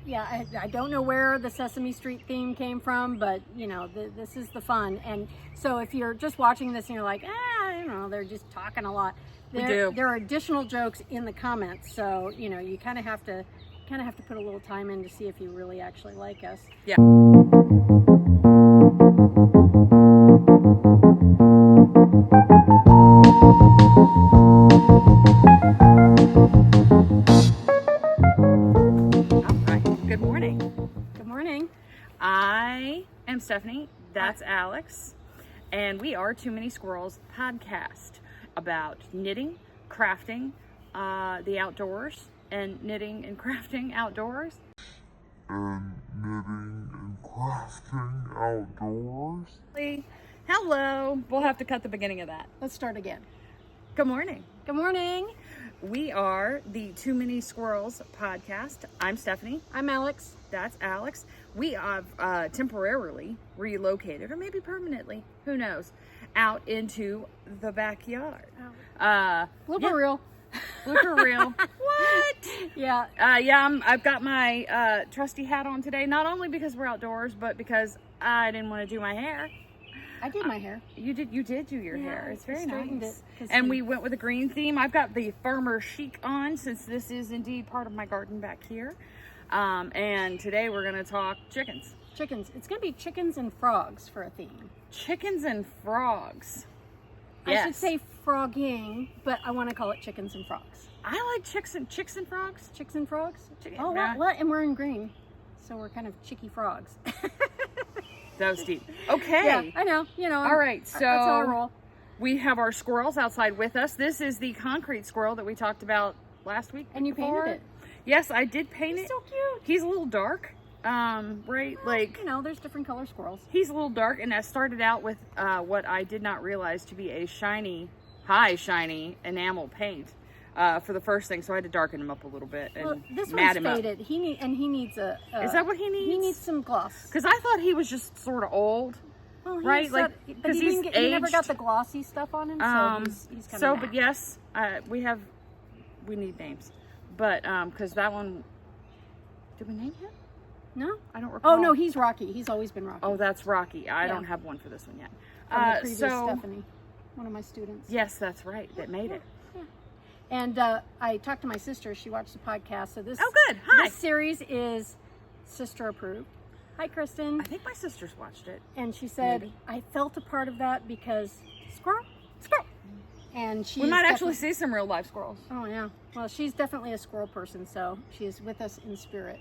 Yeah, I don't know where the Sesame Street theme came from, but you know, this is the fun. And so if you're just watching this and you're like, you know, they're just talking a lot. There are additional jokes in the comments, so you know, you kind of have to put a little time in to see if you really actually like us. Yeah. Good morning. Good morning. I am Stephanie. That's Alex. And we are Too Many Squirrels podcast about knitting, crafting, the outdoors, and knitting and crafting outdoors. Hello. We'll have to cut the beginning of that. Let's start again. Good morning. Good morning. We are the Too Many Squirrels podcast. I'm Stephanie. I'm Alex. That's Alex. We have temporarily relocated, or maybe permanently, who knows, out into the backyard. Blooper reel. Blooper reel. What? Yeah. I've got my trusty hat on today, not only because we're outdoors, but because I didn't want to do my hair. I did my hair. You did do your hair. It's very nice. And we went with a green theme. I've got the farmer chic on, since this is indeed part of my garden back here. And today we're going to talk chickens. Chickens. It's going to be chickens and frogs for a theme. Chickens and frogs. Yes. I should say frogging, but I want to call it chickens and frogs. I like chicks and frogs. Chicks and frogs? Oh, what? And we're in green, so we're kind of chicky frogs. That was deep. Okay. Yeah, I know. You know. All right. So that's how I roll. We have our squirrels outside with us. This is the concrete squirrel that we talked about last week. And you painted it. Yes, I did paint it. He's so cute. He's a little dark. Right? Well, like, you know, there's different color squirrels. He's a little dark, and I started out with what I did not realize to be a high shiny enamel paint for the first thing, so I had to darken him up a little bit and well, this mat one's him faded. up. He needs a. Is that what he needs? He needs some gloss. Because I thought he was just sort of old. Well, right? Like, because he never got the glossy stuff on him, so he's kind of. But yes, we need names, but because that one, did we name him? No, I don't recall. Oh no, he's Rocky. He's always been Rocky. Oh, that's Rocky. I don't have one for this one yet. From the previous Stephanie, one of my students. Yes, that's right. That made it. Yeah. And I talked to my sister. She watched the podcast. So this. Oh, good. Hi. This series is sister approved. Hi, Kristen. I think my sisters watched it. And she said, I felt a part of that because squirrel. And she. We might actually see some real life squirrels. Oh yeah. Well, she's definitely a squirrel person, so she is with us in spirit.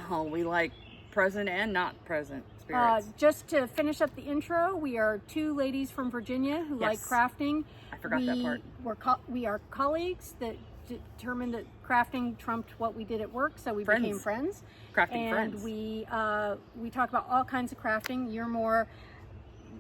Well, we like present and not present spirits. Just to finish up the intro, we are two ladies from Virginia who like crafting. I forgot that part. We are colleagues that determined that crafting trumped what we did at work, so we became friends. Crafting friends. And we talk about all kinds of crafting.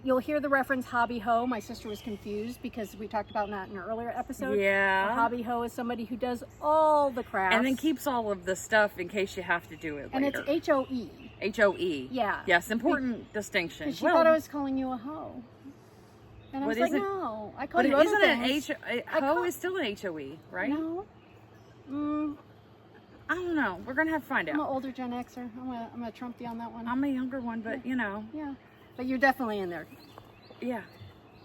You'll hear the reference hobby ho. My sister was confused because we talked about that in an earlier episode. Yeah. A hobby ho is somebody who does all the crafts. And then keeps all of the stuff in case you have to do it later. And it's H-O-E. H-O-E. Yeah. Yes, important distinction. She thought I was calling you a hoe. And I was like, no, I call you other things. Ho is still an H-O-E, right? No. I don't know. We're going to have to find out. I'm an older Gen Xer. I'm gonna trump you on that one. I'm a younger one, but you know. Yeah. But you're definitely in there. Yeah.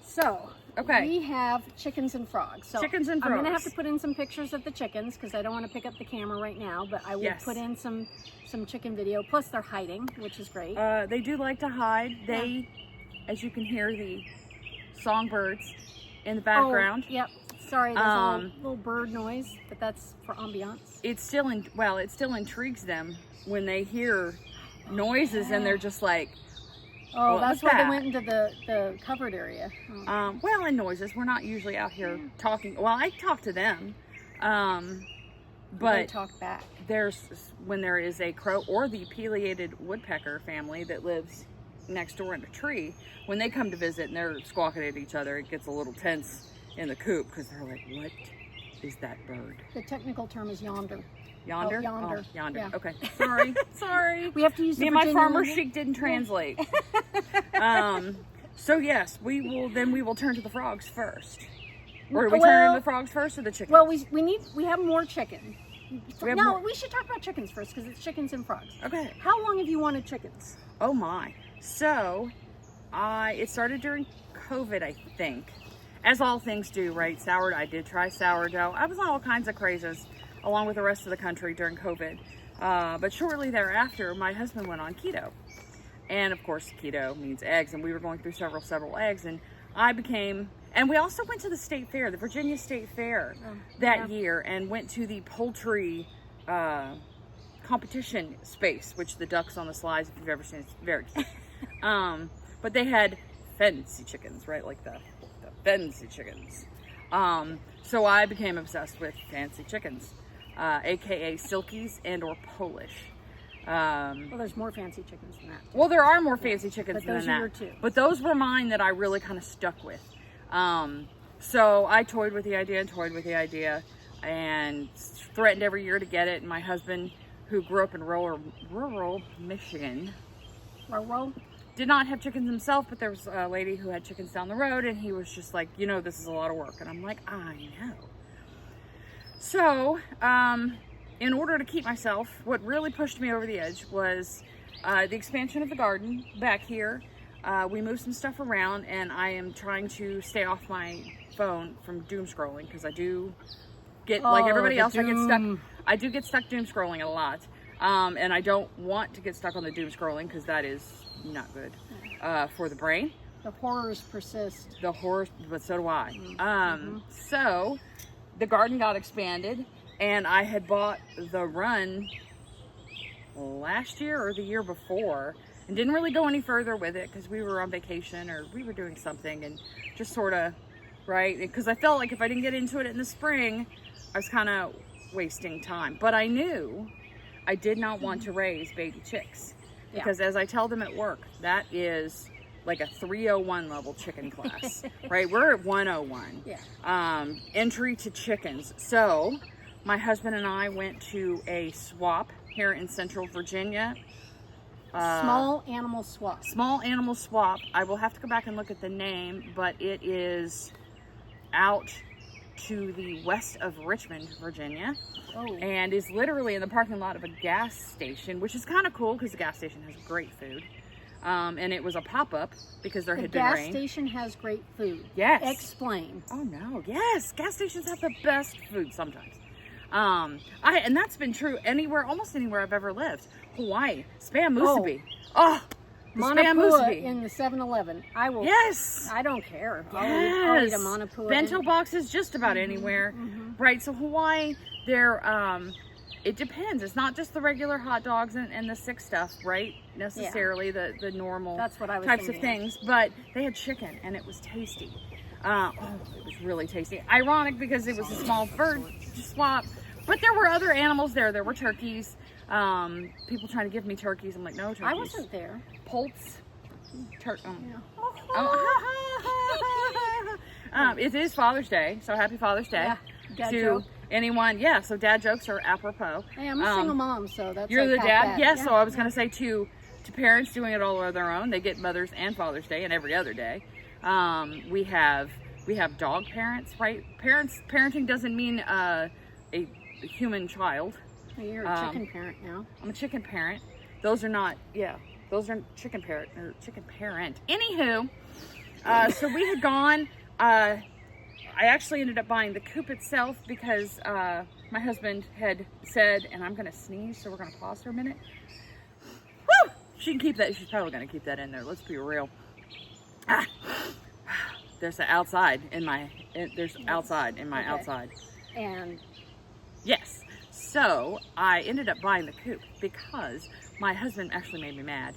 So, okay. We have chickens and frogs. So chickens and frogs. I'm going to have to put in some pictures of the chickens because I don't want to pick up the camera right now, but I will put in some chicken video. Plus they're hiding, which is great. They do like to hide. They, as you can hear the songbirds in the background. Oh, yep. Sorry, there's a little bird noise, but that's for ambiance. It still intrigues them when they hear noises and they're just like, oh, that's why they went into the covered area. Oh. Well, and noises. We're not usually out here talking. Well, I talk to them, but they talk back. When there is a crow or the pileated woodpecker family that lives next door in a tree, when they come to visit and they're squawking at each other, it gets a little tense in the coop because they're like, what is that bird? The technical term is yonder. Yonder? Oh, yonder. Oh, yonder. Yeah. Okay. Sorry. We have to use the my farmer chic didn't translate. So yes, we will turn to the frogs first. Or do we turn to the frogs first or the chickens? Well, we have more chicken. No, we should talk about chickens first because it's chickens and frogs. Okay. How long have you wanted chickens? Oh my. So, it started during COVID, I think. As all things do, right? Sourdough. I did try sourdough. I was on all kinds of crazes along with the rest of the country during COVID. But shortly thereafter, my husband went on keto. And of course, keto means eggs. And we were going through several eggs. And and we also went to the state fair, the Virginia State Fair that year, and went to the poultry competition space, which the ducks on the slides, if you've ever seen, it's very cute. But they had fancy chickens, right? Like the fancy chickens. So I became obsessed with fancy chickens, aka silkies and or Polish. Well, there's more fancy chickens than that. Well, there are more fancy chickens but those than are your that. two. But those were mine that I really kind of stuck with. So I toyed with the idea and threatened every year to get it. And my husband, who grew up in rural Michigan, did not have chickens himself, but there was a lady who had chickens down the road, and he was just like, this is a lot of work. And I'm like, I know. So, in order to keep myself, what really pushed me over the edge was the expansion of the garden back here. We moved some stuff around, and I am trying to stay off my phone from doom scrolling, because I do get, like everybody else, I do get stuck doom scrolling a lot. And I don't want to get stuck on the doom scrolling, because that is not good for the brain. The horrors persist. The horrors, but so do I. So the garden got expanded, and I had bought the run last year or the year before, and didn't really go any further with it because we were on vacation or we were doing something, and just sort of, right? Because I felt like if I didn't get into it in the spring, I was kind of wasting time. But I knew I did not want to raise baby chicks, because as I tell them at work, that is like a 301 level chicken class, right? We're at 101. Entry to chickens. So my husband and I went to a swap here in Central Virginia. Small animal swap. Small animal swap. I will have to go back and look at the name, but it is out to the west of Richmond, Virginia. And is literally in the parking lot of a gas station, which is kind of cool because the gas station has great food. And it was a pop-up because there had been rain. The gas station has great food. Yes. Explain. Oh no, yes. Gas stations have the best food sometimes. And that's been true almost anywhere I've ever lived. Hawaii, spam musubi. Manapua in the 7-Eleven. I will. Yes. I don't care. Yes. I'll eat a Manapua. Bento boxes just about anywhere. Right. So Hawaii, it depends. It's not just the regular hot dogs and the sick stuff, right? Necessarily the normal That's what I was types of things. But they had chicken, and it was tasty. It was really tasty. Ironic because it was a small bird swap. But there were other animals there. There were turkeys. People trying to give me turkeys. I'm like, no turkeys. I wasn't there. Poults. It is Father's Day, so happy Father's Day. Dad to joke. anyone. So dad jokes are apropos. Hey, I'm a single mom, so that's you're like the dad. that. Yes. So I was going to say to parents doing it all on their own, they get Mother's and Father's Day and every other day. We have dog parents, right? Parenting doesn't mean a human child. You're a chicken parent now. I'm a chicken parent. Those are not, those are chicken parent. Anywho, so we had gone, I actually ended up buying the coop itself because my husband had said, and I'm going to sneeze, so we're going to pause for a minute. Woo! She can keep that. She's probably going to keep that in there. Let's be real. There's an outside in my outside. And yes. So I ended up buying the coop because my husband actually made me mad.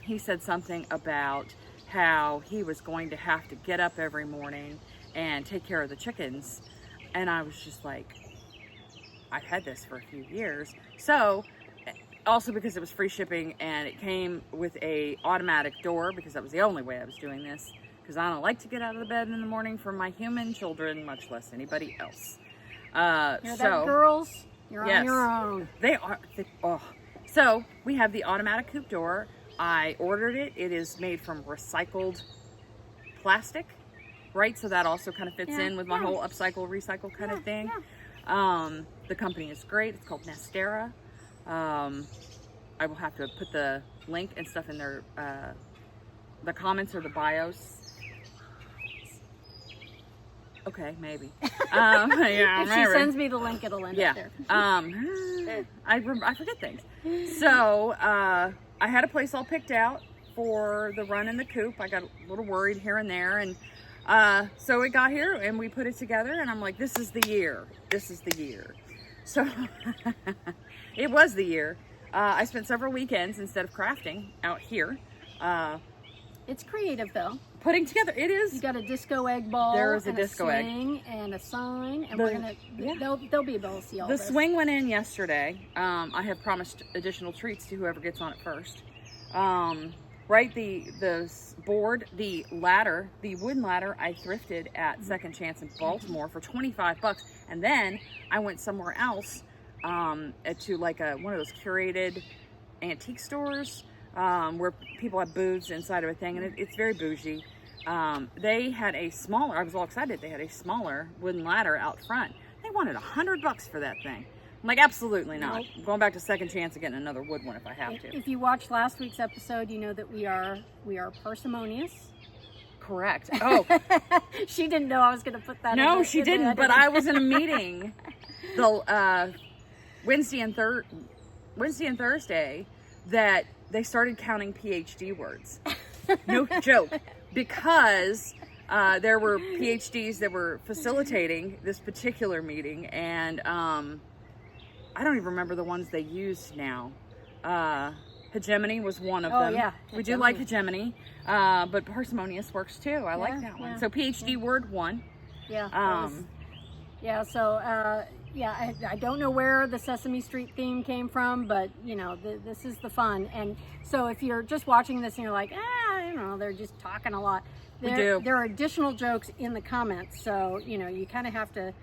He said something about how he was going to have to get up every morning and take care of the chickens. And I was just like, I've had this for a few years. So also because it was free shipping and it came with a automatic door, because that was the only way I was doing this, because I don't like to get out of the bed in the morning for my human children, much less anybody else. Girls, you're on your own. They are. So we have the automatic coop door. I ordered it. It is made from recycled plastic, right? So that also kind of fits in with my whole upcycle, recycle kind of thing. The company is great. It's called Nestera. I will have to put the link and stuff in their the comments or the bios. Okay, maybe. Yeah, if she sends me the link, it'll end up there. I forget things. So I had a place all picked out for the run in the coop. I got a little worried here and there, and so it got here and we put it together, and I'm like, this is the year. This is the year. So it was the year. I spent several weekends instead of crafting out here. It's creative though. Putting together, it is. You got a disco egg ball. There is a and disco a egg swing and a sign, and we're gonna. Yeah. They'll be able to see all the this. swing went in yesterday. I have promised additional treats to whoever gets on it first. Right, the board, the ladder, the wooden ladder, I thrifted at Second Chance in Baltimore for $25, and then I went somewhere else to like one of those curated antique stores. Where people have booths inside of a thing, and it's very bougie. They had a smaller, I was all excited, they had a smaller wooden ladder out front. They wanted $100 for that thing. I'm like, absolutely not. Nope. I'm going back to Second Chance and getting another wood one if I have to. If you watched last week's episode, you know that we are parsimonious. Correct. Oh. She didn't know I was going to put that in. No, she didn't, but I was in a meeting the Wednesday and Thursday that they started counting PhD words. No joke. Because there were PhDs that were facilitating this particular meeting, and I don't even remember the ones they used now. Hegemony was one of them. Yeah. We do like hegemony, but parsimonious works too. I like that one. So PhD word 1. Yeah. I don't know where the Sesame Street theme came from, but you know, this is the fun. And so if you're just watching this and you're like, they're just talking a lot. There are additional jokes in the comments, so you know, you kind of have to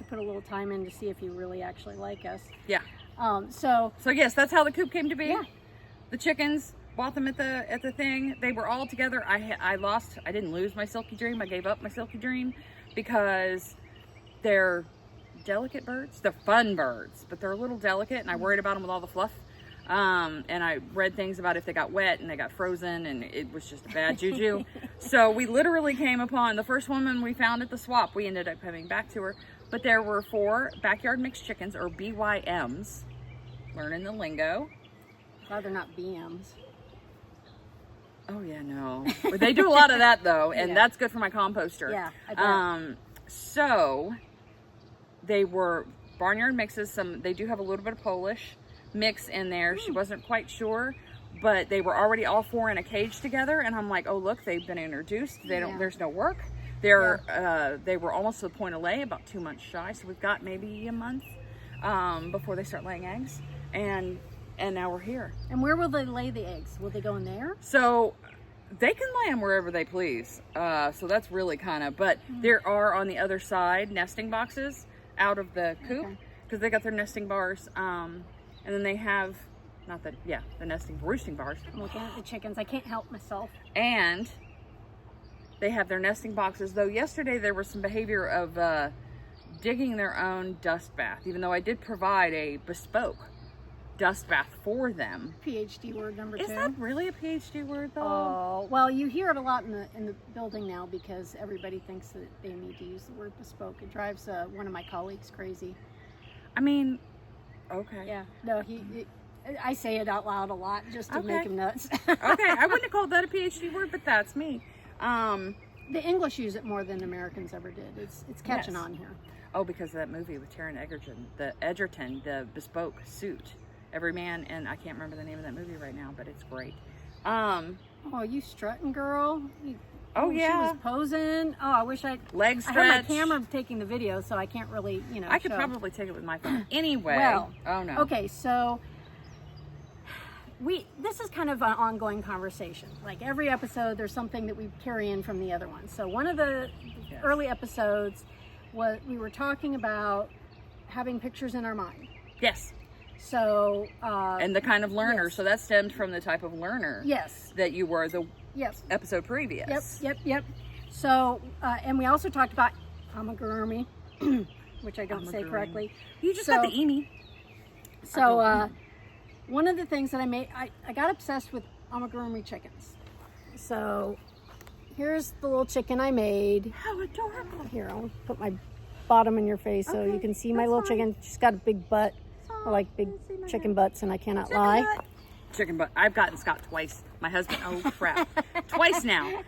put a little time in to see if you really actually like us. Yeah. So yes, that's how the coop came to be. Yeah. The chickens, bought them at the thing. They were all together. I didn't lose my silky dream. I gave up my silky dream because they're delicate birds. They're fun birds, but they're a little delicate, and I worried about them with all the fluff. And I read things about if they got wet and they got frozen, and it was just a bad juju. So we literally came upon the first woman we found at the swap. We ended up coming back to her, but there were 4 backyard mixed chickens, or BYMs. Learning the lingo. Glad they're not BMs. Oh yeah, no. But they do a lot of that though, and that's good for my composter. Yeah, I bet. So they were barnyard mixes. They do have a little bit of Polish mix in there. She wasn't quite sure, but they were already all 4 in a cage together, and I'm like, oh look, they've been introduced. There's no work. They were almost to the point of lay, about 2 months shy. So we've got maybe a month before they start laying eggs, and now we're here. And where will they lay the eggs? Will they go in there? So they can lay them wherever they please. So that's really but there are on the other side nesting boxes out of the coop, because they got their nesting bars. And then they have, the nesting roosting bars. I'm looking at the chickens. I can't help myself. And they have their nesting boxes. Though yesterday there was some behavior of digging their own dust bath, even though I did provide a bespoke dust bath for them. PhD word number 2. Is that really a PhD word though? Oh, well, you hear it a lot in the building now because everybody thinks that they need to use the word bespoke. It drives one of my colleagues crazy. I mean, okay. Yeah. No, I say it out loud a lot just to make him nuts. Okay, I wouldn't have called that a PhD word, but that's me. The English use it more than Americans ever did. It's catching on here. Oh, because of that movie with Taron Egerton, the bespoke suit. Every man, and I can't remember the name of that movie right now, but it's great. Oh, you strutting girl? Oh yeah. She was posing. Oh, I wish leg stretch. I have my camera taking the video, so I can't really, I could probably take it with my phone. Anyway. Well, oh no. Okay, so this is kind of an ongoing conversation. Like every episode, there's something that we carry in from the other one. So one of the early episodes we were talking about having pictures in our mind. Yes. So and the kind of learner. So that stemmed from the type of learner. Yes. That you were the episode previous. Yep. So and we also talked about amigurumi. which I don't say Amigurumi. correctly. You just got the emi. So one of the things that I made, I got obsessed with amigurumi chickens. So here's the little chicken I made. How adorable. Here, I'll put my bottom in your face so you can see my little chicken. She's got a big butt. I like big chicken butts, and I cannot lie. Chicken butt. I've gotten Scott twice. My husband, oh crap, twice now.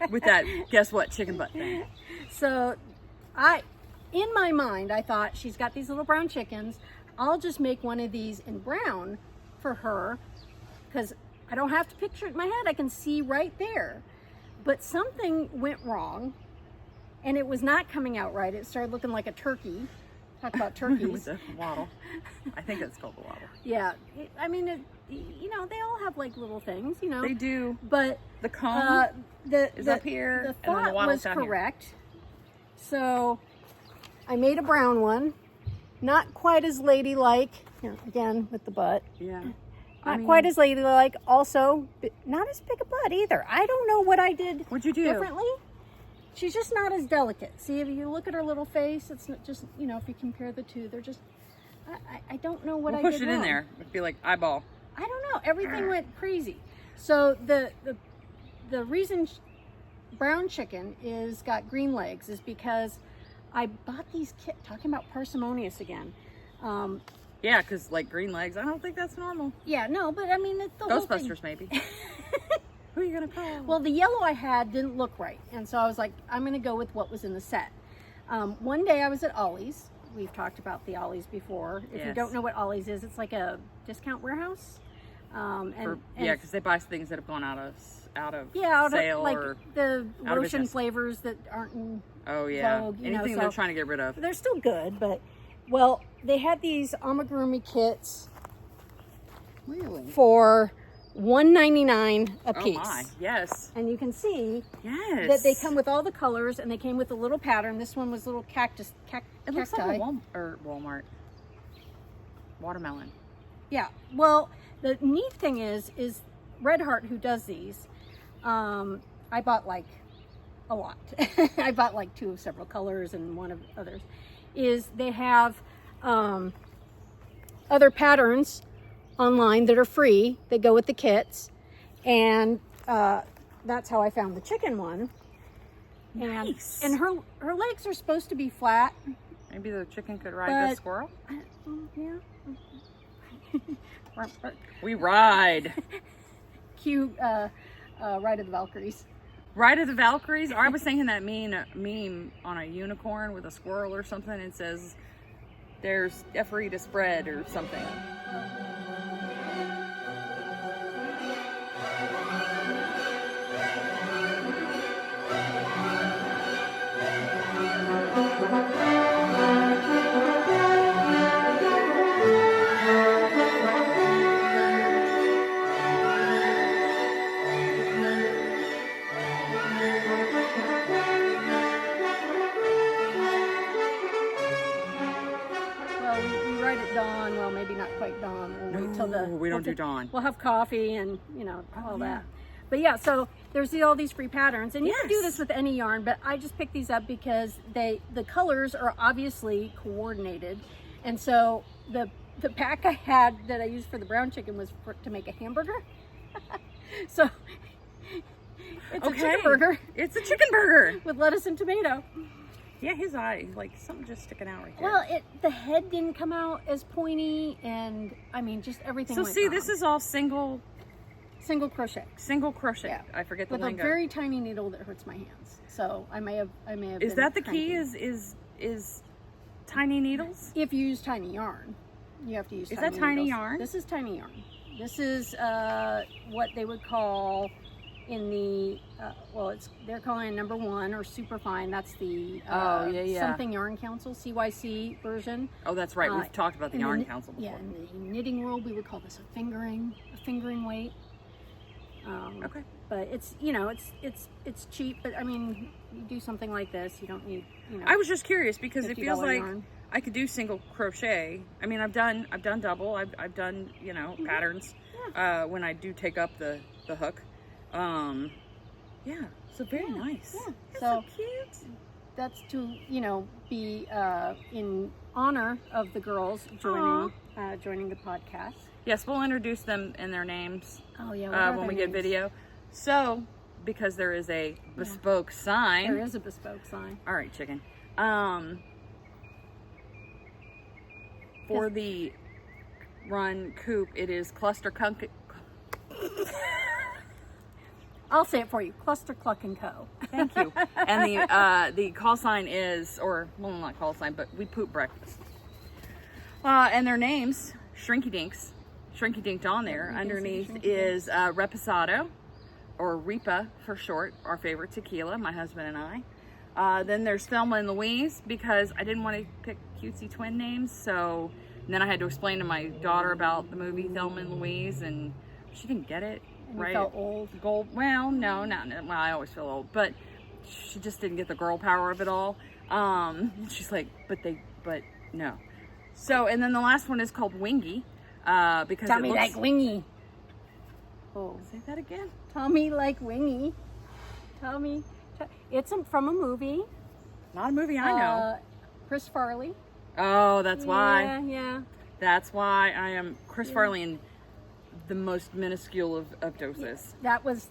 With that, guess what, chicken butt thing. So in my mind, I thought she's got these little brown chickens. I'll just make one of these in brown for her, because I don't have to picture it in my head. I can see right there. But something went wrong, and it was not coming out right. It started looking like a turkey. Talk about turkeys. With the waddle. I think that's called the waddle. Yeah. You know, they all have like little things, you know. They do. But the comb is up here, the and then the thought waddle's was down correct. Here. So I made a brown one. Not quite as ladylike. Here, again, with the butt. Yeah. Not quite as ladylike. Also, not as big a butt either. I don't know what I did What'd you do? differently. She's just not as delicate. See, if you look at her little face, it's not just, you know, if you compare the two, they're just, I don't know what I did Push it wrong. in there. It'd be like eyeball. I don't know. Everything went crazy. So the reason brown chicken is got green legs is because I bought these kits, talking about parsimonious again. Yeah, because like green legs, I don't think that's normal. Yeah, no, but I mean, it's the whole thing. Ghostbusters, maybe. Who are you going to call? Well, the yellow I had didn't look right. And so I was like, I'm going to go with what was in the set. One day I was at Ollie's. We've talked about the Ollie's before. If you don't know what Ollie's is, it's like a discount warehouse. Yeah, because they buy things that have gone out of of, sale, like or the out of lotion business. flavors that aren't in Vogue, you know, anything they're trying to get rid of. They're still good, but well, they had these amigurumi kits Really? for $1.99 a piece. Oh my, yes. And you can see Yes. that they come with all the colors, and they came with a little pattern. This one was little cacti. It looks like a Walmart watermelon. Yeah. Well, the neat thing is Red Heart, who does these, I bought like a lot. I bought like 2 of several colors and 1 of others. Is they have other patterns online that are free that go with the kits, and that's how I found the chicken one. Nice. And her legs are supposed to be flat. Maybe the chicken could ride the squirrel. Yeah. We ride. Cue Ride of the Valkyries. Ride of the Valkyries. Or I was thinking that meme on a unicorn with a squirrel or something. It says, "There's effery to spread" or something. Dawn, well, maybe not quite dawn. We'll wait till we don't do dawn. We'll have coffee and, you know, all that. But yeah, so there's all these free patterns, and you can do this with any yarn, but I just picked these up because the colors are obviously coordinated. And so the pack I had that I used for the brown chicken was to make a hamburger. So it's a chicken burger. It's a chicken burger with lettuce and tomato. Yeah, his eye, like something just sticking out right there. Well, the head didn't come out as pointy, and I mean, just everything. So went see, wrong. this is all single crochet. Single crochet. Yeah. I forget the with lingo. a very tiny needle that hurts my hands. So I may have. Is that the key? Is tiny needles? If you use tiny yarn, you have to use. Is tiny that tiny needles. yarn? This is tiny yarn. This is what they would call in the they're calling it number 1 or super fine. That's the something yarn council CYC version. Oh, that's right. We've talked about the yarn council before. Yeah, in the knitting world, we would call this a fingering weight. Okay. But it's, you know, it's cheap. But I mean, you do something like this, you don't need, you know. I was just curious because it feels like yarn. I could do single crochet. I mean, I've done double. I've done, you know, patterns when I do take up the hook. Yeah, so very nice. Yeah. That's so cute. that's to, you know, be in honor of the girls joining the podcast. Yes, we'll introduce them and their names. Oh yeah, when we get video. So, because there is a bespoke sign. There is a bespoke sign. All right, chicken. For the run coop, it is Cluster Cunk. I'll say it for you. Cluster Cluck and Co. Thank you. And the call sign is, or well, not call sign, but we poop breakfast. And their names, Shrinky Dinked on there. Underneath is Reposado, or Repa for short, our favorite tequila, my husband and I. Then there's Thelma and Louise, because I didn't want to pick cutesy twin names, so then I had to explain to my daughter about the movie Thelma and Louise, and she didn't get it. And right? You felt old. Well, no, not well. I always feel old, but she just didn't get the girl power of it all. She's like, but no. So, and then the last one is called Wingy, because Tommy like Wingy. Oh, say that again. Tommy like Wingy. Tommy. It's from a movie. Not a movie I know. Chris Farley. Oh, that's why. Yeah. That's why I am Chris Farley in the most minuscule of doses. That was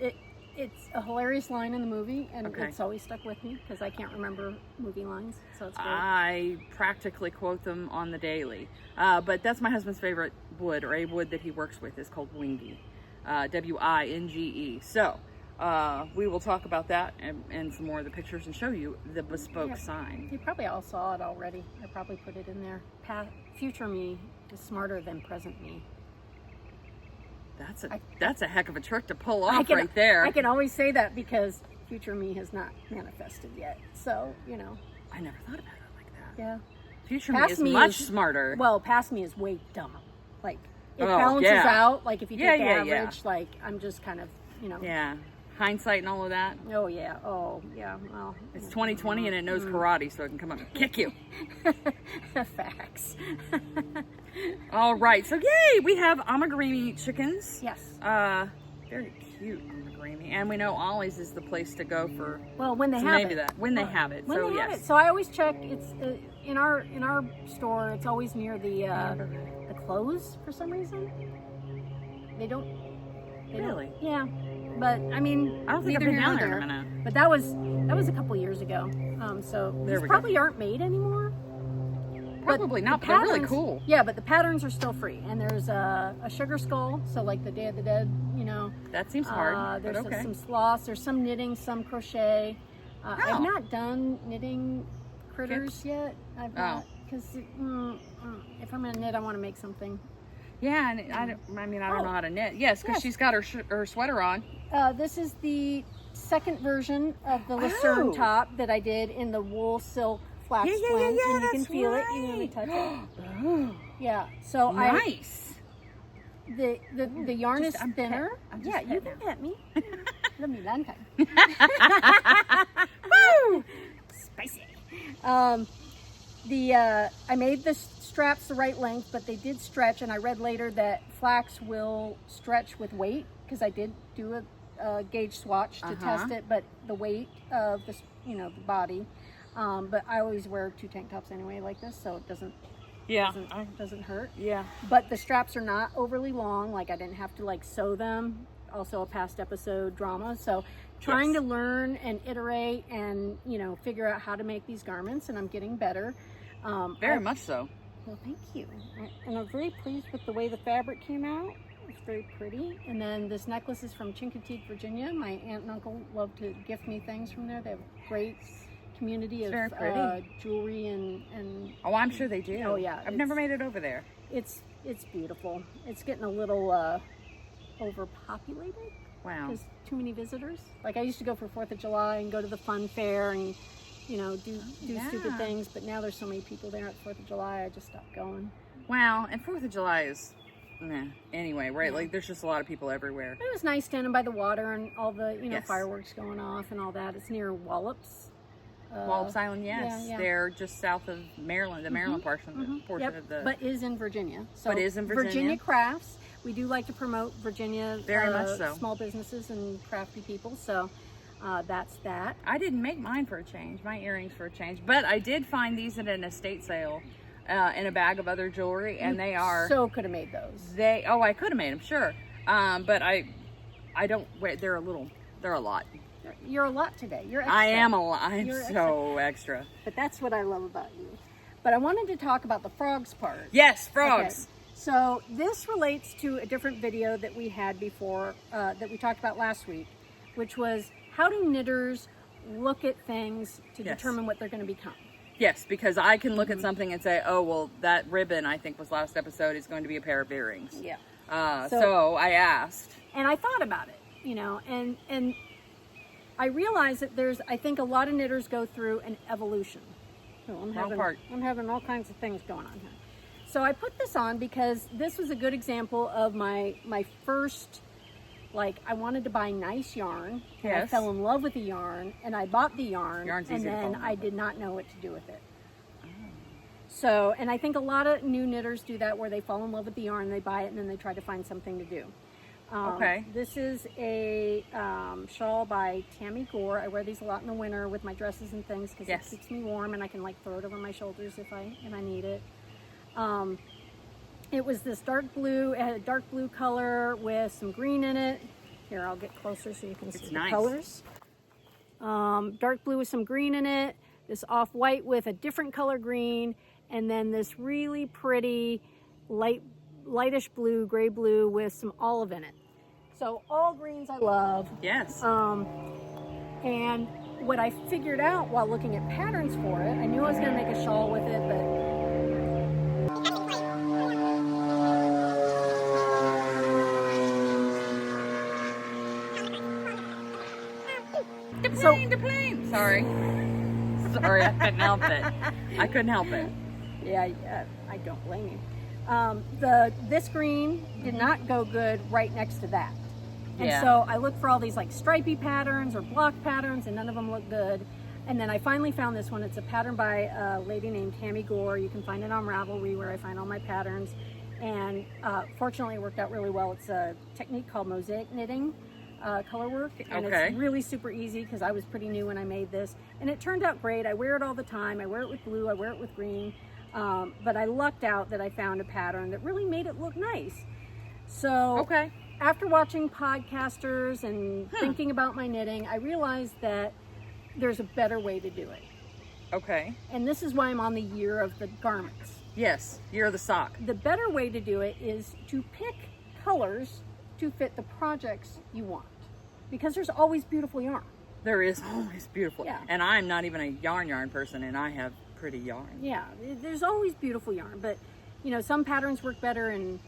it. It's a hilarious line in the movie, and it's always stuck with me because I can't remember movie lines, so it's great. I practically quote them on the daily. But that's my husband's favorite wood, or a wood that he works with, is called Wingy. Winge. So we will talk about that and some more of the pictures and show you the bespoke sign. You probably all saw it already. I probably put it in there. Future me is smarter than present me. That's a heck of a trick to pull off right there. I can always say that because future me has not manifested yet. So, you know. I never thought about it like that. Yeah. Future me is much smarter. Well, past me is way dumber. Like, it balances out. Like, if you take the average, like, I'm just kind of, you know. Yeah. Hindsight and all of that. Oh, yeah. Well. It's 2020 and it knows karate, so it can come up and kick you. Facts. All right. So, yay! We have Amagurumi chickens. Yes. Very cute Amagurumi. And we know Ollie's is the place to go for. Well, when they have it. When they have it. When they have it. So I always check. It's in our store. It's always near the clothes for some reason. They don't. Really? Yeah. But I mean, I don't think I've been down there in a minute. But that was a couple years ago. So these probably aren't made anymore. Probably not, but they're really cool. Yeah, but the patterns are still free. And there's a sugar skull, so like the Day of the Dead, you know. That seems hard. There's some sloths. There's some knitting, some crochet. I've not done knitting critters yet. I've not, because if I'm gonna knit, I want to make something. Yeah, and I don't know how to knit. Yes, because she's got her sweater on. This is the second version of the Lucerne top that I did in the wool silk flax blend. And you can feel it. You can really touch it. Yeah. So nice. The yarn is thinner. Yeah, you can pet me. Let me long time. Woo! Spicy. I made the straps the right length, but they did stretch, and I read later that flax will stretch with weight, because I did do a gauge swatch to test it, but the weight of the body. But I always wear 2 tank tops anyway like this, so it doesn't hurt. Yeah. But the straps are not overly long. Like, I didn't have to like sew them. Also a past episode drama. So trying to learn and iterate and, figure out how to make these garments, and I'm getting better. Very much so. Well, thank you. And I'm very pleased with the way the fabric came out. It's very pretty. And then this necklace is from Chincoteague, Virginia. My aunt and uncle love to gift me things from there. They have great community of jewelry and oh, I'm sure they do. Oh yeah, I've never made it over there. It's beautiful. It's getting a little overpopulated. Wow. Because too many visitors. Like, I used to go for 4th of July and go to the fun fair and do stupid things, but now there's so many people there at 4th of July, I just stopped going. Wow, and 4th of July is anyway, right? Like, there's just a lot of people everywhere. It was nice standing by the water and all the fireworks going off and all that. It's near Wallops. Wallops Island, yes. Yeah. They're just south of Maryland, the Maryland portion of the... But is in Virginia. So but is in Virginia. Virginia crafts. We do like to promote Virginia very much so. Small businesses and crafty people. So That's that. I didn't make mine for a change, my earrings for a change, but I did find these at an estate sale in a bag of other jewelry, and they are... So could have made those. I could have made them, sure. But I don't, wait, they're a lot. You're a lot today. You're extra. I am a lot. I'm You're so extra. But that's what I love about you. But I wanted to talk about the frogs part. Yes, frogs. Okay. So this relates to a different video that we had before, that we talked about last week, which was how do knitters look at things to determine what they're going to become? Yes, because I can look at something and say, oh, well, that ribbon, I think was last episode, is going to be a pair of earrings. Yeah. So I asked. And I thought about it, and I realized that I think a lot of knitters go through an evolution. Oh, I'm having all kinds of things going on here. So I put this on because this was a good example of my first, I wanted to buy nice yarn. And I fell in love with the yarn, and I bought the yarn. Yarn's and easy then to fall in love I did not know what to do with it. So, and I think a lot of new knitters do that, where they fall in love with the yarn, they buy it, and then they try to find something to do. This is a shawl by Tammy Gore. I wear these a lot in the winter with my dresses and things because it keeps me warm, and I can throw it over my shoulders if I need it. It was this dark blue. It had a dark blue color with some green in it. Here, I'll get closer so you can see the colors. Dark blue with some green in it. This off-white with a different color green, and then this really pretty lightish blue, gray blue with some olive in it. So all greens I love. Yes. And what I figured out while looking at patterns for it, I knew I was going to make a shawl with it, but the plane. Sorry, I couldn't help it. Yeah, I don't blame you. This green did not go good right next to that. And so I looked for all these stripy patterns or block patterns, and none of them looked good. And then I finally found this one. It's a pattern by a lady named Tammy Gore. You can find it on Ravelry, where I find all my patterns. And fortunately, it worked out really well. It's a technique called mosaic knitting color work. And it's really super easy because I was pretty new when I made this. And it turned out great. I wear it all the time. I wear it with blue. I wear it with green. But I lucked out that I found a pattern that really made it look nice. So after watching podcasters and thinking about my knitting, I realized that there's a better way to do it. Okay. And this is why I'm on the year of the garments. Yes, year of the sock. The better way to do it is to pick colors to fit the projects you want. Because there's always beautiful yarn. There is always beautiful. Yeah. And I'm not even a yarn person, and I have pretty yarn. Yeah, there's always beautiful yarn, but some patterns work better in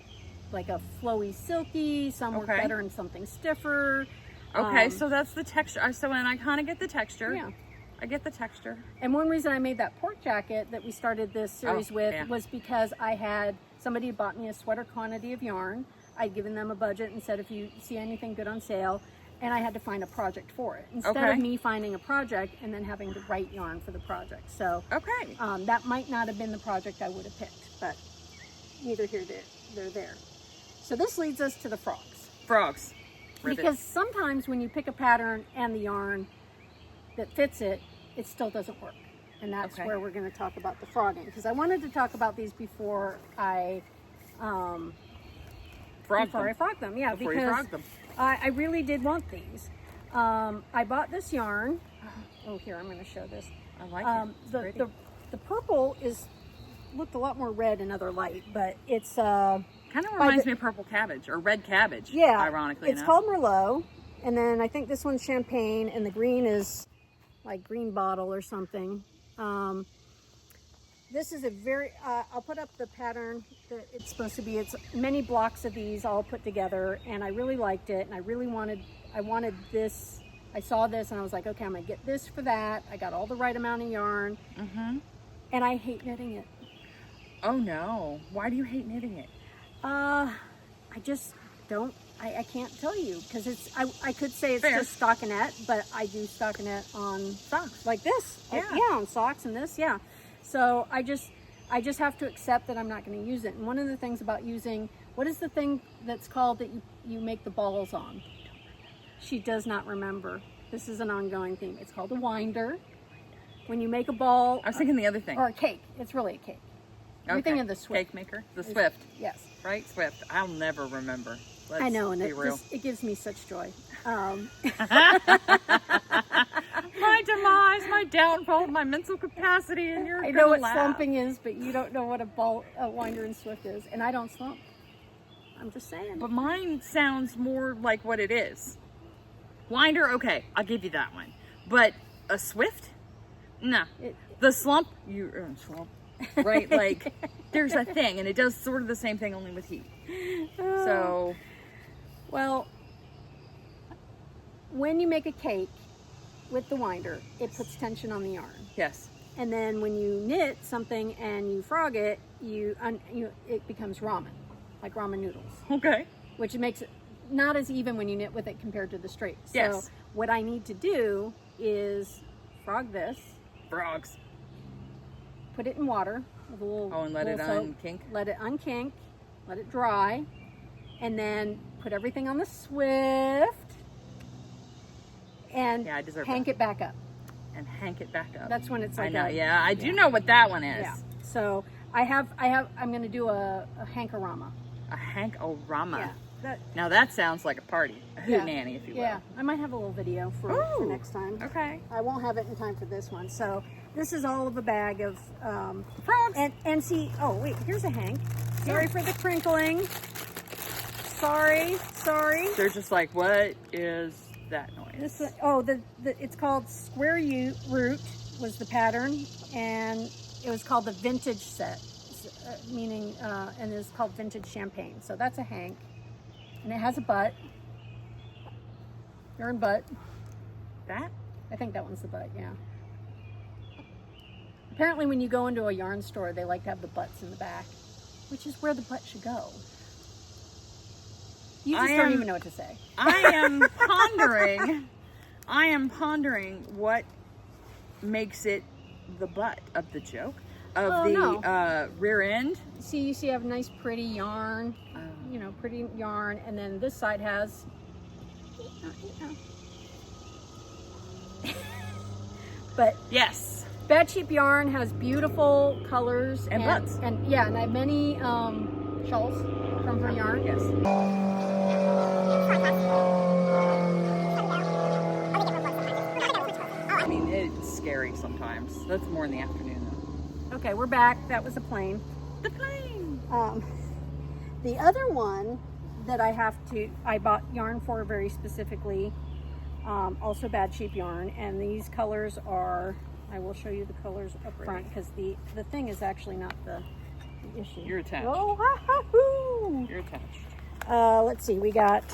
a flowy silky, some work better in something stiffer. Okay, so that's the texture. And I kind of get the texture. Yeah. I get the texture. And one reason I made that pork jacket that we started this series with was because I had somebody bought me a sweater quantity of yarn. I'd given them a budget and said, if you see anything good on sale, and I had to find a project for it instead of me finding a project and then having to write yarn for the project. So that might not have been the project I would have picked, but neither here nor there. So this leads us to the frogs. Frogs. Because sometimes when you pick a pattern and the yarn that fits it, it still doesn't work. And that's where we're going to talk about the frogging. Because I wanted to talk about these before I frog them. Yeah, before because you frog them. I really did want these. I bought this yarn. Oh, here, I'm going to show this. I like it. The purple looked a lot more red in other light, but it's kind of reminds me of purple cabbage or red cabbage. Yeah, ironically it's called Merlot, and then I think this one's champagne, and the green is green bottle or something. This is a very, I'll put up the pattern that it's supposed to be. It's many blocks of these all put together, and I really liked it, and I wanted this. I saw this, and I was like, okay, I'm going to get this for that. I got all the right amount of yarn, and I hate knitting it. Oh, no. Why do you hate knitting it? I just don't, I can't tell you, because I could say it's just stockinette, but I do stockinette on socks like this. On socks and this, So I just have to accept that I'm not going to use it. And one of the things about using, what is the thing that's called that you make the balls on? She does not remember. This is an ongoing theme. It's called a winder. When you make a ball. I was thinking the other thing. Or a cake. It's really a cake. Everything in the Swift. Cake maker? The Swift. Yes. Right? Swift. I'll never remember. I know, and it gives me such joy. My demise, my downfall, my mental capacity, and you're I know what slumping is, but you don't know what a winder and Swift is, and I don't slump. I'm just saying. But mine sounds more like what it is. Winder, okay, I'll give you that one. But a Swift? No. The slump, slump, right? Like, there's a thing, and it does sort of the same thing, only with heat. So, well, when you make a cake with the winder, it puts tension on the yarn. yes. And then when you knit something and you frog it, it becomes ramen, like ramen noodles. Okay. Which makes it not as even when you knit with it compared to the straight. Yes. So what I need to do is frog this. Frogs. Put it in water with a little. Oh, and let it soap, unkink. Let it unkink. Let it dry, and then put everything on the Swift. And hank it back up. And hank it back up. That's when it's like. I know. I do know what that one is. Yeah. So I'm going to do a hankorama. A hankorama. Yeah. Now that sounds like a party. A hootenanny, if you will. Yeah. I might have a little video for next time. Okay. I won't have it in time for this one. So this is all of a bag of frogs. And see. Oh wait, here's a hank. Sorry for the crinkling. Sorry. They're just like, what is that noise? It's called Square Root was the pattern, and it was called the vintage set, meaning and it's called vintage champagne. So that's a hank, and it has a butt. Yarn butt. That? I think that one's the butt. Yeah. Apparently, when you go into a yarn store, they like to have the butts in the back, which is where the butt should go. You just don't even know what to say. I am pondering what makes it the butt of the joke, of the rear end. See, you have nice, pretty yarn, pretty yarn, and then this side has, but yes. Bad Cheap Yarn has beautiful colors and butts, and I have many shawls from her yarn. Yes. I mean, it's scary sometimes. That's more in the afternoon, though. Okay, we're back. That was a plane. The plane. The other one that I bought yarn for very specifically, also Bad Cheap Yarn, and these colors are. I will show you the colors up front because the thing is actually not the issue. You're attached. Oh, ha-ha-hoo! You're attached. Let's see. We got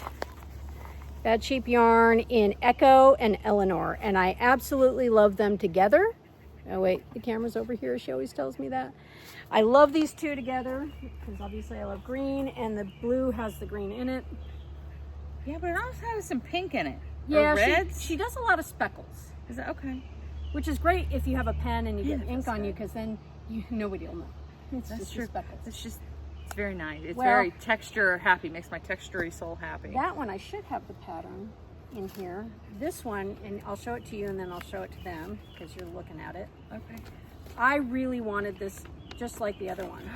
Bad Cheap Yarn in Echo and Eleanor, and I absolutely love them together. Oh wait, the camera's over here. She always tells me that. I love these two together because obviously I love green, and the blue has the green in it. Yeah, but it also has some pink in it. Yeah, or reds. She does a lot of speckles. Is that okay? Which is great if you have a pen and you get ink on you, because then nobody will know. It's That's just true. speckles. It's very nice. It's very texture happy. Makes my textury soul happy. That one I should have the pattern in here. This one, and I'll show it to you and then I'll show it to them because you're looking at it. Okay. I really wanted this just like the other one.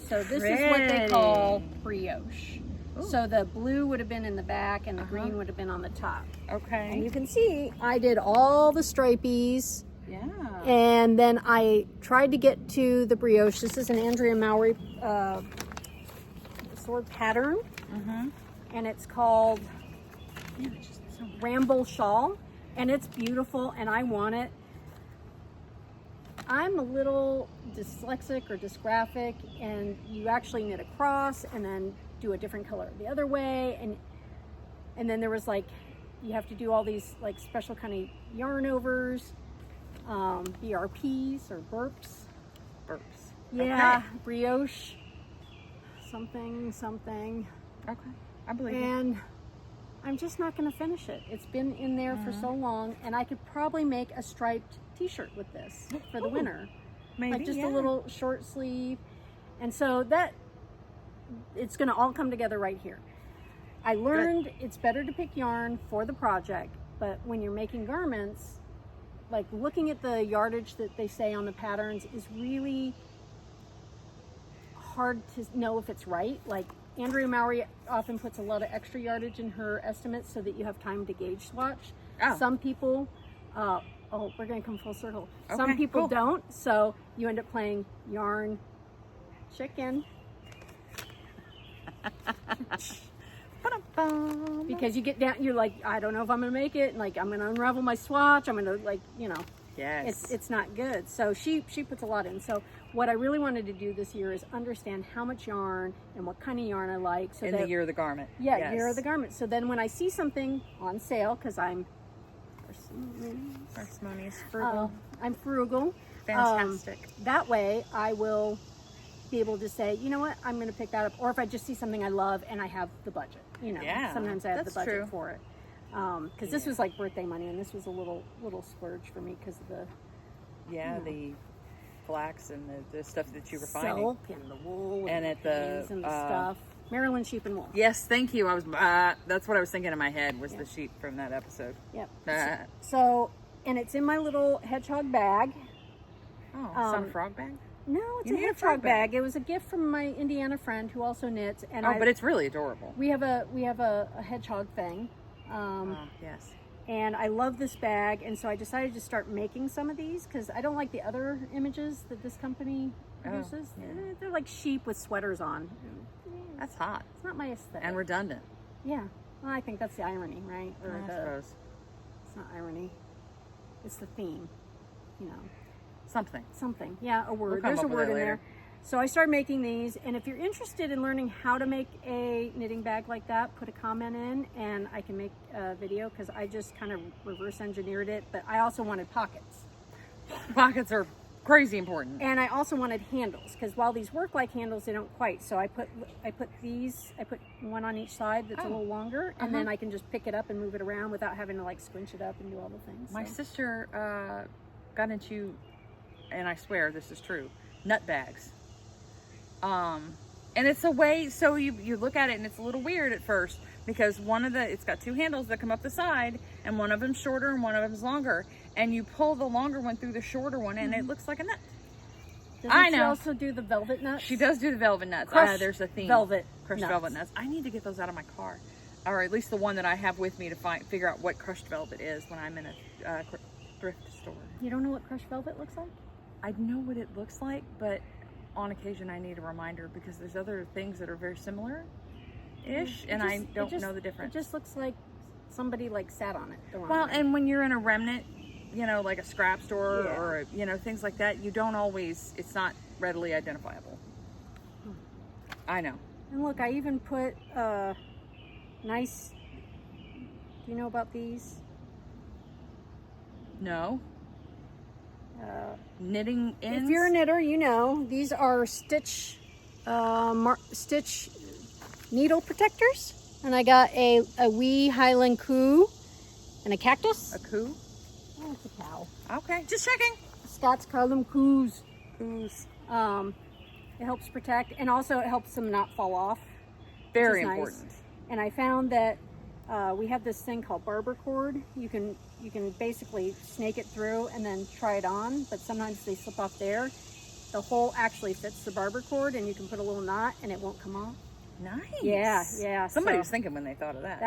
So this is what they call brioche. Ooh. So the blue would have been in the back and the green would have been on the top. Okay. And you can see I did all the stripies. Yeah. And then I tried to get to the brioche. This is an Andrea Mowry sword pattern. Mm-hmm. And it's called Ramble Shawl. And it's beautiful and I want it. I'm a little dyslexic or dysgraphic, and you actually knit across and then do a different color the other way. And then there was you have to do all these special kind of yarn overs. BRPs or burps. Yeah, okay. Brioche. Something. Okay, I believe it. And I'm just not going to finish it. It's been in there for so long, and I could probably make a striped t-shirt with this for the winter. Maybe, just a little short sleeve. And so it's going to all come together right here. I learned it's better to pick yarn for the project But when you're making garments, like looking at the yardage that they say on the patterns is really hard to know if it's right. Like Andrea Mowry often puts a lot of extra yardage in her estimates so that you have time to gauge swatch. Oh. Some people, we're going to come full circle. Okay, Some people cool. don't, so you end up playing yarn, chicken. Because you get down, you're like, I don't know if I'm going to make it. And like, I'm going to unravel my swatch. I'm going to like, you know. Yes. It's not good. So she puts a lot in. So what I really wanted to do this year is understand how much yarn and what kind of yarn I like. So in the year of the garment. Yeah, yes. year of the garment. So then when I see something on sale, because I'm parsimonious, frugal. I'm frugal. Fantastic. That way I will be able to say, you know what, I'm going to pick that up. Or if I just see something I love and I have the budget, you know, sometimes I have the budget for it. Because this was like birthday money, and this was a little splurge for me because of the the flax and the stuff that you were finding, silk and the wool and at the stuff. Maryland sheep and wool. Yes, thank you. I was that's what I was thinking in my head was the sheep from that episode. Yep. So and it's in my little hedgehog bag. Oh, it's not a frog bag? No, it's a hedgehog bag. It was a gift from my Indiana friend who also knits. And but it's really adorable. We have a hedgehog thing. Yes. And I love this bag, and so I decided to start making some of these because I don't like the other images that this company produces. They're like sheep with sweaters on. That's hot. It's not my aesthetic. And redundant. Yeah. Well, I think that's the irony, right? I suppose. It's not irony. It's the theme, you know. Something. Yeah, a word. We'll There's a word in later. there. So I started making these, and if you're interested in learning how to make a knitting bag like that, put a comment in, and I can make a video because I just kind of reverse engineered it. But I also wanted pockets. Pockets are crazy important. And I also wanted handles because while these work like handles, they don't quite. So I put one on each side that's a little longer, and then I can just pick it up and move it around without having to like squinch it up and do all the things. My sister got into, and I swear this is true, nut bags. And it's a way, so you look at it and it's a little weird at first because it's got two handles that come up the side and one of them's shorter and one of them's longer. And you pull the longer one through the shorter one and it looks like a nut. Doesn't she also do the velvet nuts? She does do the velvet nuts. There's a theme. Crushed velvet nuts. I need to get those out of my car. Or at least the one that I have with me to figure out what crushed velvet is when I'm in a thrift store. You don't know what crushed velvet looks like? I know what it looks like, but on occasion I need a reminder because there's other things that are very similar-ish, and I don't know the difference. It just looks like somebody like sat on it the wrong way. And when you're in a remnant, you know, like a scrap store or, you know, things like that, you don't always, it's not readily identifiable. I know. And look, I even put nice, do you know about these? No. Knitting ends? If you're a knitter, you know. These are stitch needle protectors. And I got a wee Highland coo and a cactus. A coo? Oh, it's a cow. Okay, just checking. Scots call them coos. Coos. It helps protect, and also it helps them not fall off. Very important. Nice. And I found that we have this thing called barber cord. You can basically snake it through and then try it on, but sometimes they slip off there. The hole actually fits the barber cord, and you can put a little knot and it won't come off. Nice. Yeah. Somebody was thinking when they thought of that.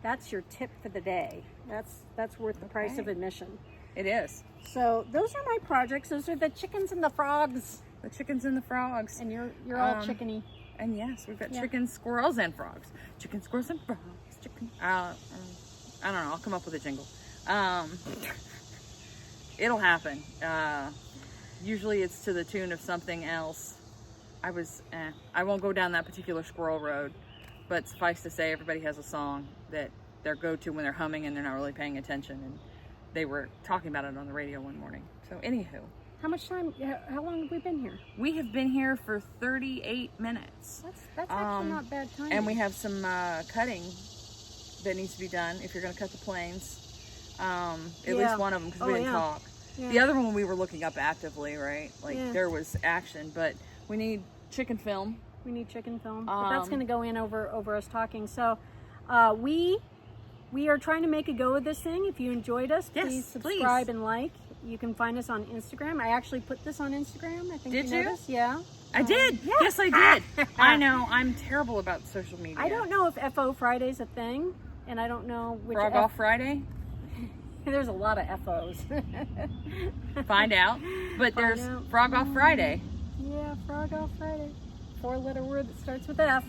That's your tip for the day. That's worth the price of admission. It is. So those are my projects. Those are the chickens and the frogs. The chickens and the frogs. And you're all chickeny. And yes, we've got chickens, squirrels, and frogs. Chicken, squirrels, and frogs. Chicken. I don't know. I'll come up with a jingle. It'll happen. Usually it's to the tune of something else. I won't go down that particular squirrel road, but suffice to say, everybody has a song that their go-to when they're humming and they're not really paying attention. And they were talking about it on the radio one morning. So anywho. How long have we been here? We have been here for 38 minutes. That's actually not bad time. And we have some cutting that needs to be done if you're going to cut the planes. At least one of them, because we didn't talk. Yeah. The other one we were looking up actively, right? There was action, but we need chicken film. We need chicken film. But that's going to go in over us talking. So we we are trying to make a go of this thing. If you enjoyed us, Yes, please subscribe and like. You can find us on Instagram. I actually put this on Instagram. I think Did you you? noticed. Yeah. I did. Yeah. Yes, I did. I know. I'm terrible about social media. I don't know if FO Friday's a thing, and I don't know which Frog Off Friday? There's a lot of FOs. Find out. But there's Frog Off Friday. Yeah, Frog Off Friday. 4-letter word that starts with F.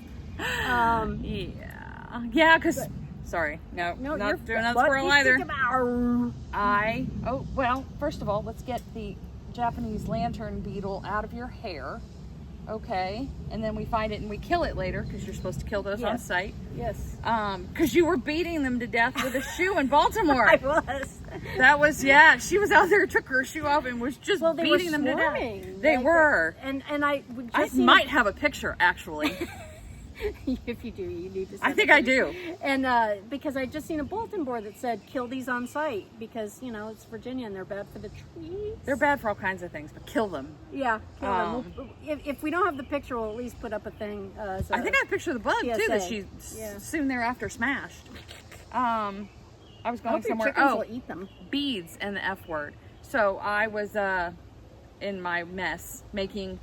Yeah, because... Sorry. No, not doing that squirrel either. Well, first of all, let's get the Japanese lantern beetle out of your hair. Okay. And then we find it and we kill it later because you're supposed to kill those on site. Yes. Because you were beating them to death with a shoe in Baltimore. I was. That was, she was out there, took her shoe off and was just beating them to death. They were. And I might have a picture, actually. If you do, you need to send I think I do. And because I just seen a bulletin board that said kill these on site because it's Virginia and they're bad for the trees. They're bad for all kinds of things, but kill them. Yeah, kill them. If we don't have the picture, we'll at least put up a thing. I think I have a picture of the bug too that she soon thereafter smashed. I was going somewhere. Will eat them. Beads and the F word. So I was in my mess making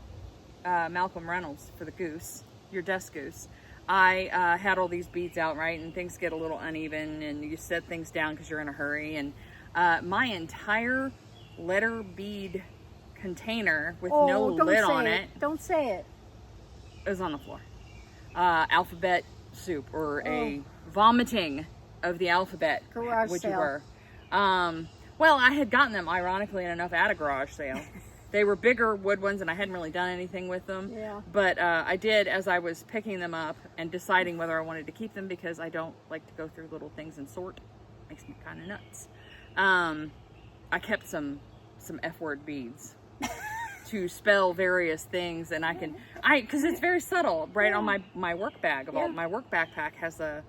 Malcolm Reynolds for the goose. Your desk goose. I had all these beads out, right, and things get a little uneven and you set things down because you're in a hurry, and my entire letter bead container with no lid on it. Don't say it. It was on the floor. Alphabet soup, or a vomiting of the alphabet. Garage which sale. You were. Well, I had gotten them, ironically enough, at a garage sale. They were bigger wood ones, and I hadn't really done anything with them. Yeah. But I did, as I was picking them up and deciding whether I wanted to keep them, because I don't like to go through little things and sort. Makes me kind of nuts. I kept some F-word beads to spell various things, and because it's very subtle, right on my work bag. My work backpack has the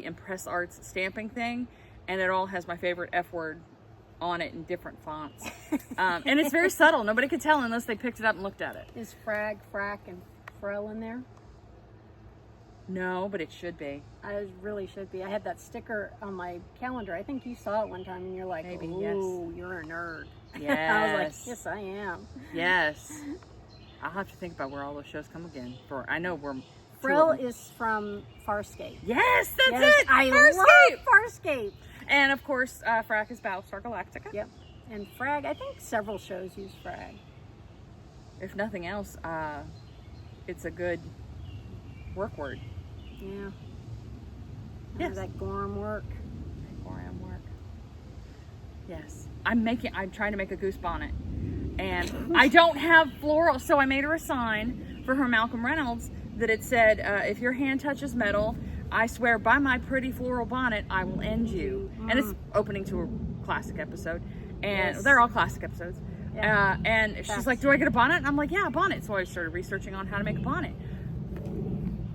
Impress Arts stamping thing, and it all has my favorite F-word on it in different fonts. And it's very subtle. Nobody could tell unless they picked it up and looked at it. Is frag, frack, and frel in there? No, but it should be. I really should be. I had that sticker on my calendar. I think you saw it one time and you're like, maybe, ooh, you're a nerd. Yes. I was like, yes, I am. Yes. I'll have to think about where all those shows come again. I know we're... Frel is from Farscape. Yes, that's it! I love Farscape. And of course, frack is Battlestar Galactica. Yep. And frag, I think several shows use frag. If nothing else, it's a good work word. Yeah. Yes. That Gorham work. Yes. I'm trying to make a goose bonnet. And I don't have floral, so I made her a sign for her Malcolm Reynolds that it said, if your hand touches metal, I swear by my pretty floral bonnet, I will end you. And it's opening to a classic episode. And they're all classic episodes. Yeah. And she's like, do I get a bonnet? And I'm like, yeah, a bonnet. So I started researching on how to make a bonnet.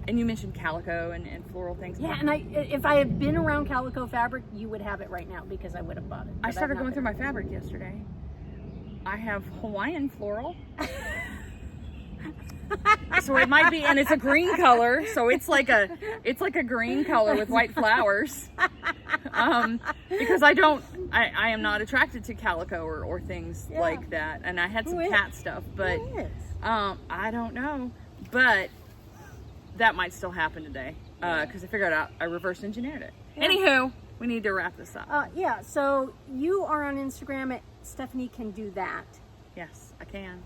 And you mentioned calico and floral things. Yeah, and if I had been around calico fabric, you would have it right now because I would have bought it. I started going through my fabric yesterday. I have Hawaiian floral. So it might be, and it's a green color, so it's like a green color with white flowers. Because I am not attracted to calico or things like that. And I had some cat stuff, but I don't know. But that might still happen today because I figured out I reverse engineered it. Yeah. Anywho, we need to wrap this up. Yeah. So you are on Instagram at stephaniecandothat. Yes, I can.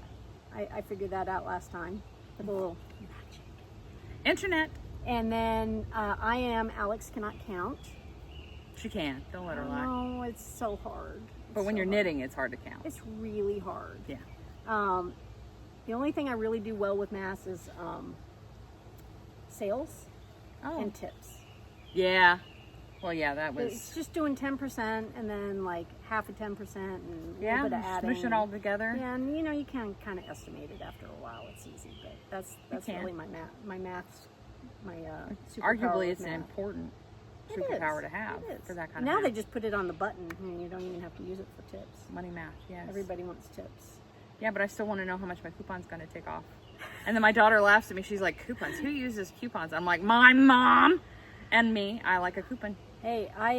I figured that out last time. With a little internet. And then I am alexcannotcount. She can. Don't let her lie. Oh, it's so hard. But when you're knitting, it's hard to count. It's really hard. Yeah. The only thing I really do well with math is sales and tips. Yeah. Well, yeah, that was... It's just doing 10% and then like half of 10% and a little bit of adding. Smush it all together. Yeah, and you can kind of estimate it after a while. It's easy, but that's really my maths, my superpower. Arguably, it's an important superpower to have for that kind of Now math. they just put it on the button and you don't even have to use it for tips. Money math, yes. Everybody wants tips. Yeah, but I still want to know how much my coupon's going to take off. And then my daughter laughs at me. She's like, coupons? Who uses coupons? I'm like, my mom and me. I like a coupon. Hey, I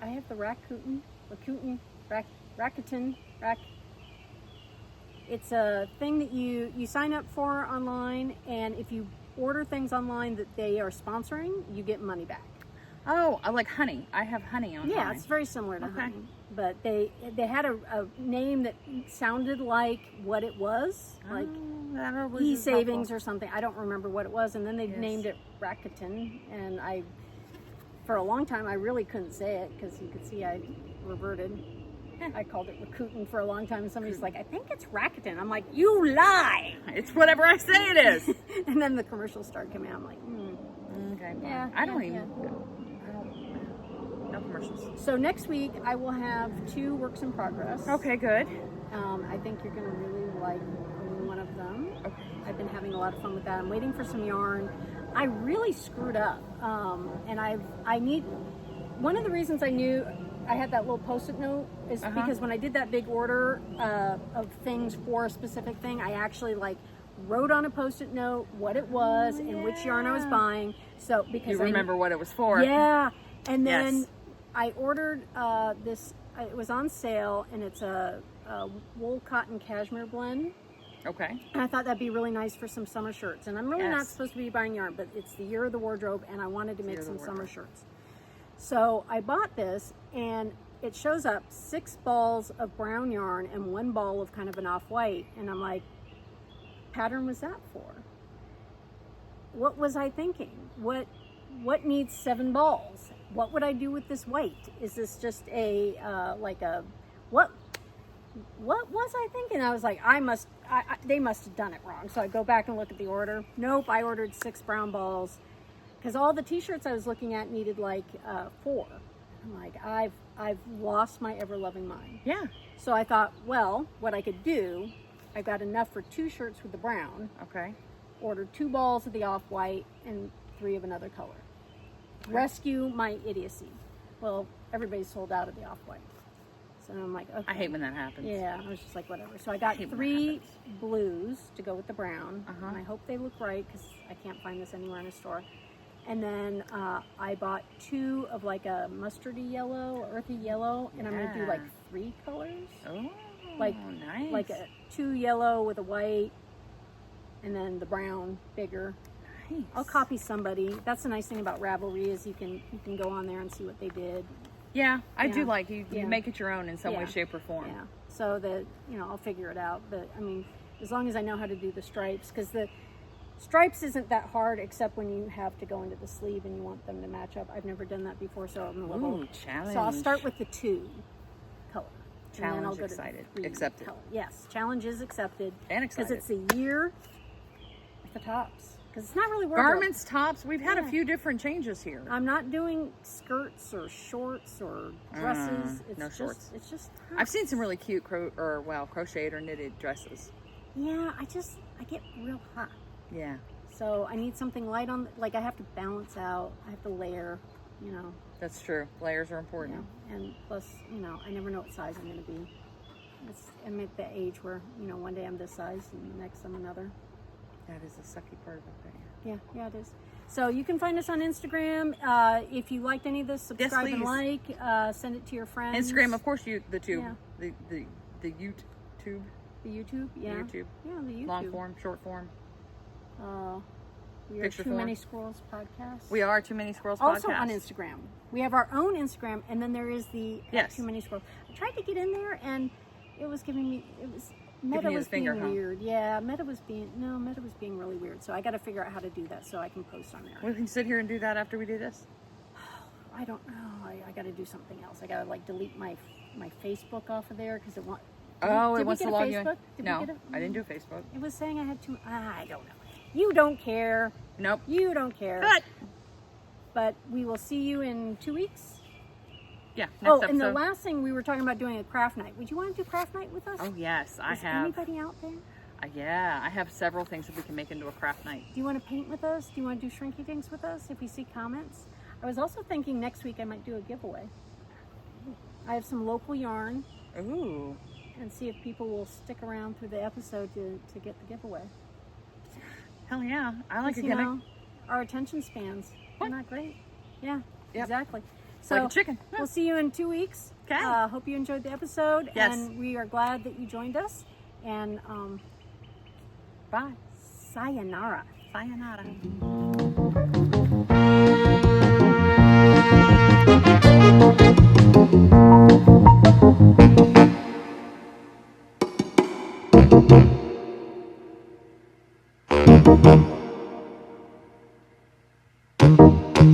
have the Rakuten. It's a thing that you sign up for online, and if you order things online that they are sponsoring, you get money back. Oh, I like honey. I have honey on Yeah, mine. it's very similar to honey. But they had a name that sounded like what it was, like e-savings or something. I don't remember what it was, and then they named it Rakuten, and for a long time I really couldn't say it because you could see I reverted. I called it Rakuten for a long time, and somebody's like, I think it's Rakuten. I'm like, you lie! It's whatever I say it is. And then the commercials started coming out. I'm like, Okay. Yeah. I don't even. No commercials. So next week I will have 2 works in progress. Okay, good. I think you're going to really like one of them. Okay. I've been having a lot of fun with that. I'm waiting for some yarn. I really screwed up, and I need. One of the reasons I knew I had that little Post-it note is because when I did that big order of things for a specific thing, I actually wrote on a Post-it note what it was and which yarn I was buying. So because you remember what it was for. Yeah, and then I ordered this. It was on sale, and it's a wool cotton cashmere blend. Okay. And I thought that'd be really nice for some summer shirts. And I'm really not supposed to be buying yarn, but it's the year of the wardrobe, and I wanted to make some summer shirts. So I bought this, and it shows up 6 balls of brown yarn and 1 ball of kind of an off-white. And I'm like, pattern was that for? What was I thinking? What needs 7 balls? What would I do with this white? Is this just what was I thinking? I was like, they must have done it wrong. So I go back and look at the order. Nope, I ordered 6 brown balls because all the t-shirts I was looking at needed 4. I'm like, I've lost my ever-loving mind. Yeah. So I thought, well, what I could do, I got enough for 2 shirts with the brown. Okay. Ordered 2 balls of the off-white and 3 of another color. Rescue my idiocy. Well, everybody's sold out of the off-white. So I'm like, okay. I hate when that happens. Yeah, I was just like, whatever. So I got 3 blues to go with the brown. And I hope they look right because I can't find this anywhere in a store. And then I bought 2 of a mustardy yellow, earthy yellow, and I'm going to do 3 colors. Oh, nice. 2 yellow with a white, and then the brown bigger. Nice. I'll copy somebody. That's the nice thing about Ravelry is you can go on there and see what they did. Yeah, I do like you make it your own in some way, shape, or form. Yeah, so that I'll figure it out. But I mean, as long as I know how to do the stripes, because the stripes isn't that hard, except when you have to go into the sleeve and you want them to match up. I've never done that before, so I'm a little. Challenge. So I'll start with the 2 color. Challenge and then I'll go accepted. To Accepted. Color. Yes, challenge is accepted. And excited. Because it's the year of the tops. Because it's not really wardrobe. Garments, tops. We've had a few different changes here. I'm not doing skirts or shorts or dresses. No shorts. It's just. Tops. I've seen some really cute crocheted or knitted dresses. Yeah, I get real hot. Yeah. So I need something light on. I have to balance out. I have to layer. That's true. Layers are important. Yeah. And plus, I never know what size I'm going to be. I'm at the age where one day I'm this size and the next I'm another. That is the sucky part about that. Yeah, it is. So you can find us on Instagram. If you liked any of this, subscribe and send it to your friends. Instagram, of course, the YouTube. The YouTube. The YouTube, yeah. The YouTube. Yeah, the YouTube. Long form, short form. We are Too Many Squirrels podcast. We are Too Many Squirrels also podcast. on Instagram. We have our own Instagram, and then there is the Too Many Squirrels. I tried to get in there, and it was giving me. Meta was being weird. Yeah, Meta was being really weird. So I got to figure out how to do that so I can post on there. We can sit here and do that after we do this. I don't know. I got to do something else. I got to delete my Facebook off of there because it wants. Oh, it wants to log you in. No, I didn't do Facebook. It was saying I had to. I don't know. You don't care. Nope. You don't care. Cut. But we will see you in 2 weeks. Yeah. Next episode. And the last thing we were talking about doing a craft night. Would you want to do craft night with us? Oh yes, I have. Is anybody out there? Yeah, I have several things that we can make into a craft night. Do you want to paint with us? Do you want to do shrinky dinks with us if we see comments? I was also thinking next week I might do a giveaway. I have some local yarn. Ooh. And see if people will stick around through the episode to get the giveaway. Hell yeah. I like a gimmick. Our attention spans are not great. Yeah, exactly. So like a chicken. We'll see you in 2 weeks. Okay. Hope you enjoyed the episode. Yes. And we are glad that you joined us. And Bye. sayonara. Sayonara.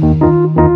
Thank you.